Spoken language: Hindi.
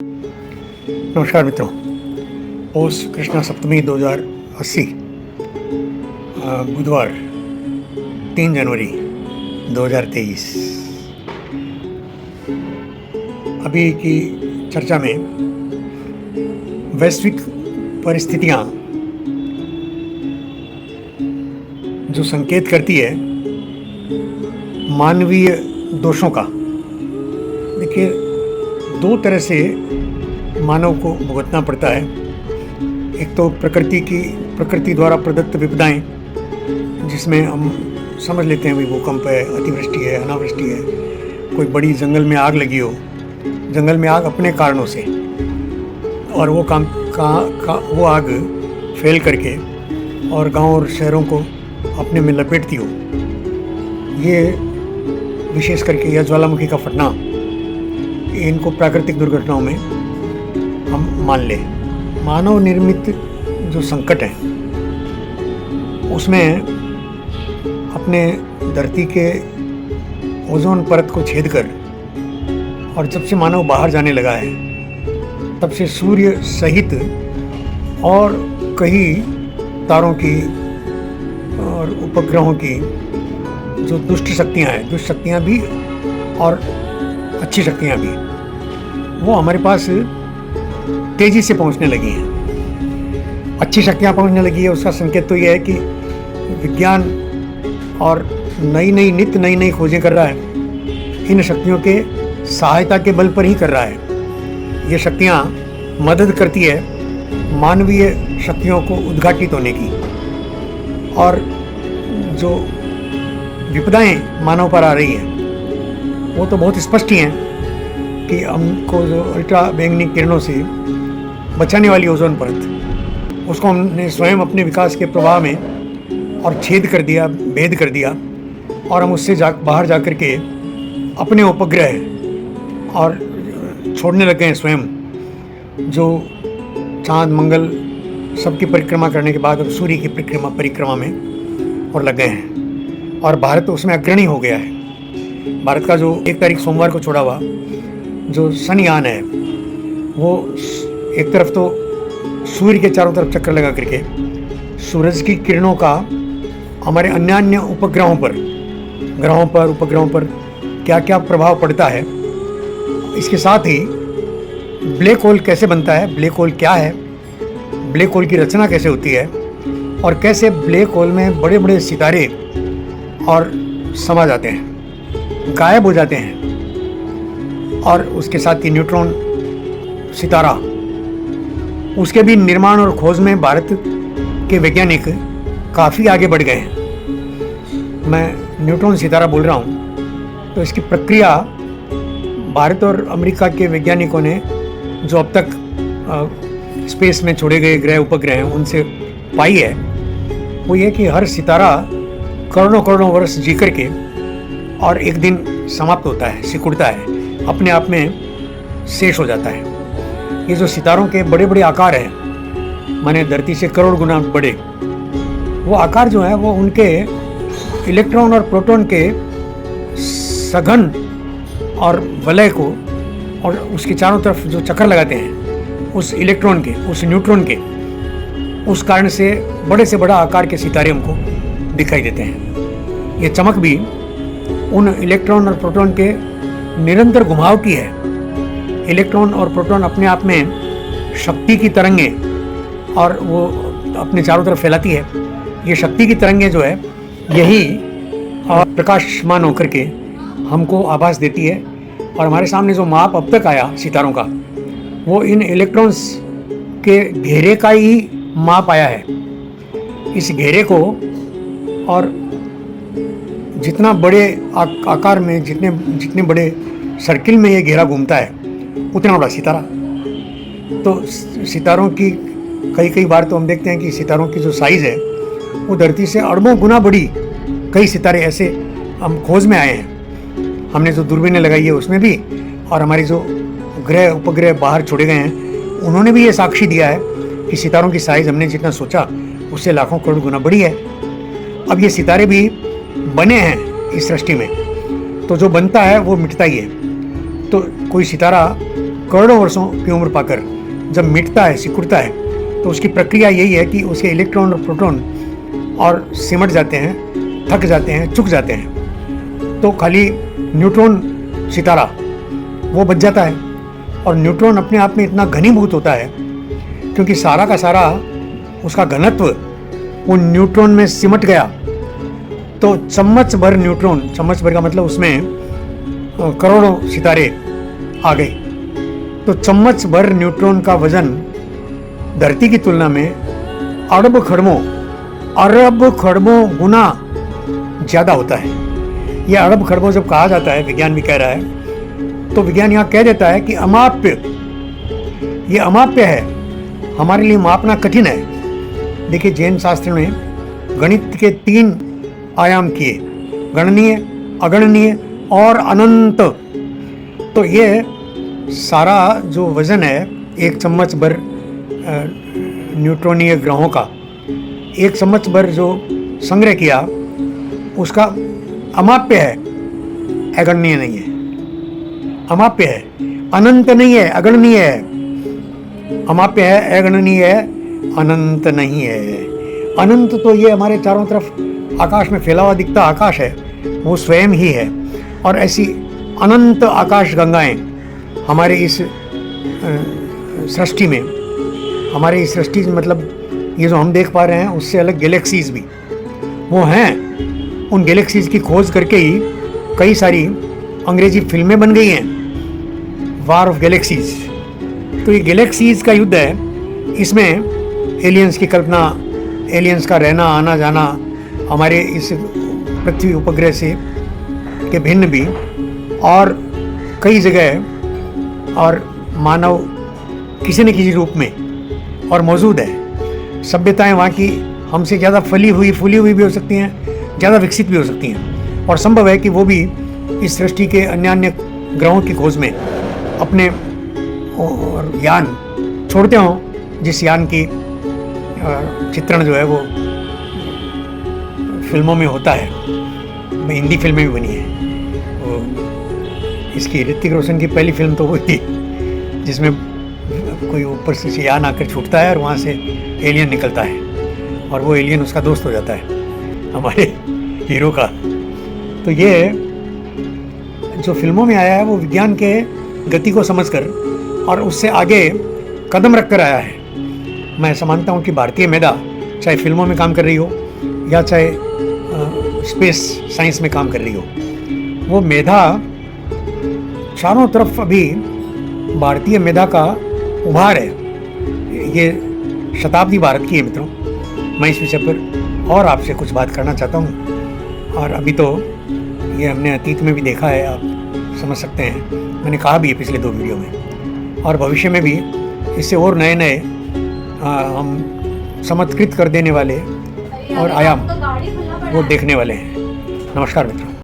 नमस्कार मित्रों। पौष कृष्णा सप्तमी 2080 बुधवार 3 जनवरी 2023। अभी की चर्चा में वैश्विक परिस्थितियाँ जो संकेत करती है मानवीय दोषों का। देखिए, दो तरह से मानव को भुगतना पड़ता है। एक तो प्रकृति द्वारा प्रदत्त विपदाएं, जिसमें हम समझ लेते हैं भाई भूकंप है, अतिवृष्टि है, अनावृष्टि है, कोई बड़ी जंगल में आग लगी हो, जंगल में आग अपने कारणों से, और वो आग फैल करके और गांव और शहरों को अपने में लपेटती हो। ये विशेष करके यह ज्वालामुखी का फटना, इनको प्राकृतिक दुर्घटनाओं में हम मान लें। मानव निर्मित जो संकट है उसमें अपने धरती के ओजोन परत को छेद कर, और जब से मानव बाहर जाने लगा है तब से सूर्य सहित और कई तारों की और उपग्रहों की जो दुष्ट शक्तियाँ भी और अच्छी शक्तियाँ भी, वो हमारे पास तेज़ी से पहुंचने लगी हैं। अच्छी शक्तियां पहुंचने लगी है, उसका संकेत तो यह है कि विज्ञान और नित्य नई खोजें कर रहा है। इन शक्तियों के सहायता के बल पर ही कर रहा है। ये शक्तियां मदद करती है मानवीय शक्तियों को उद्घाटित होने की। और जो विपदाएं मानव पर आ रही है वो तो बहुत स्पष्ट ही हैं कि हमको जो अल्ट्रा बैंगनी किरणों से बचाने वाली ओजोन परत, उसको हमने स्वयं अपने विकास के प्रवाह में और छेद कर दिया, भेद कर दिया, और हम उससे बाहर जा कर के अपने उपग्रह और छोड़ने लग गए हैं स्वयं, जो चाँद मंगल सबकी परिक्रमा करने के बाद अब सूर्य की परिक्रमा में और लग गए हैं। और भारत उसमें अग्रणी हो गया है। भारत का जो 1 तारीख सोमवार को छोड़ा हुआ जो शनियान है, वो एक तरफ तो सूर्य के चारों तरफ चक्कर लगा करके सूरज की किरणों का हमारे अन्य उपग्रहों पर क्या क्या प्रभाव पड़ता है, इसके साथ ही ब्लैक होल कैसे बनता है, ब्लैक होल क्या है, ब्लैक होल की रचना कैसे होती है, और कैसे ब्लैक होल में बड़े बड़े सितारे और समा जाते हैं, गायब हो जाते हैं, और उसके साथ ही न्यूट्रॉन सितारा, उसके भी निर्माण और खोज में भारत के वैज्ञानिक काफ़ी आगे बढ़ गए हैं। मैं न्यूट्रॉन सितारा बोल रहा हूँ तो इसकी प्रक्रिया भारत और अमेरिका के वैज्ञानिकों ने जो अब तक स्पेस में छोड़े गए ग्रह उपग्रह हैं उनसे पाई है, वो ये कि हर सितारा करोड़ों वर्ष जी करके और एक दिन समाप्त होता है, सिकुड़ता है, अपने आप में शेष हो जाता है। ये जो सितारों के बड़े बड़े आकार हैं, माने धरती से करोड़ गुना बड़े, वो आकार जो है वो उनके इलेक्ट्रॉन और प्रोटॉन के सघन और वलय को, और उसके चारों तरफ जो चक्कर लगाते हैं उस इलेक्ट्रॉन के, उस न्यूट्रॉन के, उस कारण से बड़े से बड़ा आकार के सितारे हमको दिखाई देते हैं। ये चमक भी उन इलेक्ट्रॉन और प्रोटॉन के निरंतर घुमाव की है। इलेक्ट्रॉन और प्रोटॉन अपने आप में शक्ति की तरंगें और वो अपने चारों तरफ फैलाती है। ये शक्ति की तरंगें जो है यही प्रकाशमान होकर के हमको आभास देती है। और हमारे सामने जो माप अब तक आया सितारों का, वो इन इलेक्ट्रॉन्स के घेरे का ही माप आया है। इस घेरे को, और जितना बड़े आकार में, जितने बड़े सर्किल में ये घेरा घूमता है, उतना बड़ा सितारा। तो सितारों की कई बार तो हम देखते हैं कि सितारों की जो साइज़ है वो धरती से अरबों गुना बड़ी। कई सितारे ऐसे हम खोज में आए हैं, हमने जो दूरबीनें लगाई है उसमें भी, और हमारे जो ग्रह उपग्रह बाहर छोड़े गए हैं उन्होंने भी ये साक्षी दिया है कि सितारों की साइज़ हमने जितना सोचा उससे लाखों करोड़ गुना बड़ी है। अब ये सितारे भी बने हैं इस सृष्टि में, तो जो बनता है वो मिटता ही है। तो कोई सितारा करोड़ों वर्षों की उम्र पाकर जब मिटता है, सिकुड़ता है, तो उसकी प्रक्रिया यही है कि उसके इलेक्ट्रॉन और प्रोटॉन और सिमट जाते हैं, थक जाते हैं, चुक जाते हैं, तो खाली न्यूट्रॉन सितारा वो बच जाता है। और न्यूट्रॉन अपने आप में इतना घनीभूत होता है क्योंकि सारा का सारा उसका घनत्व वो न्यूट्रॉन में सिमट गया। तो चम्मच भर न्यूट्रॉन, चम्मच भर का मतलब उसमें करोड़ों सितारे आ गए। तो चम्मच भर न्यूट्रॉन का वजन धरती की तुलना में अरब खरबों गुना ज़्यादा होता है। यह अरब खरबों जब कहा जाता है, विज्ञान भी कह रहा है, तो विज्ञान यहाँ कह देता है कि अमाप्य, ये अमाप्य है, हमारे लिए मापना कठिन है। देखिए, जैन शास्त्र में गणित के 3 आयाम किए, गणनीय, अगणनीय और अनंत। तो ये सारा जो वजन है एक चम्मच भर न्यूट्रॉनीय ग्रहों का, एक चम्मच भर जो संग्रह किया, उसका अमाप्य है, अगणनीय नहीं है। अमाप्य है, अनंत नहीं है, अगणनीय है। अमाप्य है, अगणनीय है, अनंत नहीं है। अनंत तो ये हमारे चारों तरफ आकाश में फैला हुआ दिखता आकाश है, वो स्वयं ही है। और ऐसी अनंत आकाश गंगाएं हमारे इस सृष्टि में, हमारे इस सृष्टि मतलब ये जो हम देख पा रहे हैं उससे अलग गैलेक्सीज भी वो हैं। उन गैलेक्सीज की खोज करके ही कई सारी अंग्रेजी फिल्में बन गई हैं, वार ऑफ गैलेक्सीज। तो ये गैलेक्सीज का युद्ध है, इसमें एलियंस की कल्पना, एलियंस का रहना आना जाना, हमारे इस पृथ्वी उपग्रह से के भिन्न भी और कई जगह और मानव किसी न किसी रूप में और मौजूद है। सभ्यताएं वहाँ की हमसे ज़्यादा फूली हुई भी हो सकती हैं, ज़्यादा विकसित भी हो सकती हैं, और संभव है कि वो भी इस सृष्टि के अन्य ग्रहों की खोज में अपने यान छोड़ते हों, जिस यान की चित्रण जो है वो फिल्मों में होता है। हिंदी फिल्में भी बनी है। वो इसकी ऋतिक रोशन की पहली फिल्म तो वो थी जिसमें कोई ऊपर से यान आकर छूटता है और वहाँ से एलियन निकलता है और वो एलियन उसका दोस्त हो जाता है हमारे हीरो का। तो ये जो फिल्मों में आया है वो विज्ञान के गति को समझकर और उससे आगे कदम रखकर आया है। मैं ऐसा मानता हूँ कि भारतीय मेधा चाहे फिल्मों में काम कर रही हो या चाहे स्पेस साइंस में काम कर रही हो, वो मेधा चारों तरफ अभी भारतीय मेधा का उभार है। ये शताब्दी भारत की है मित्रों। मैं इस विषय पर और आपसे कुछ बात करना चाहता हूँ। और अभी तो ये हमने अतीत में भी देखा है, आप समझ सकते हैं, मैंने कहा भी है पिछले 2 वीडियो में, और भविष्य में भी इससे और नए हम चमत्कृत कर देने वाले और आयाम वो देखने वाले हैं। नमस्कार मित्रों।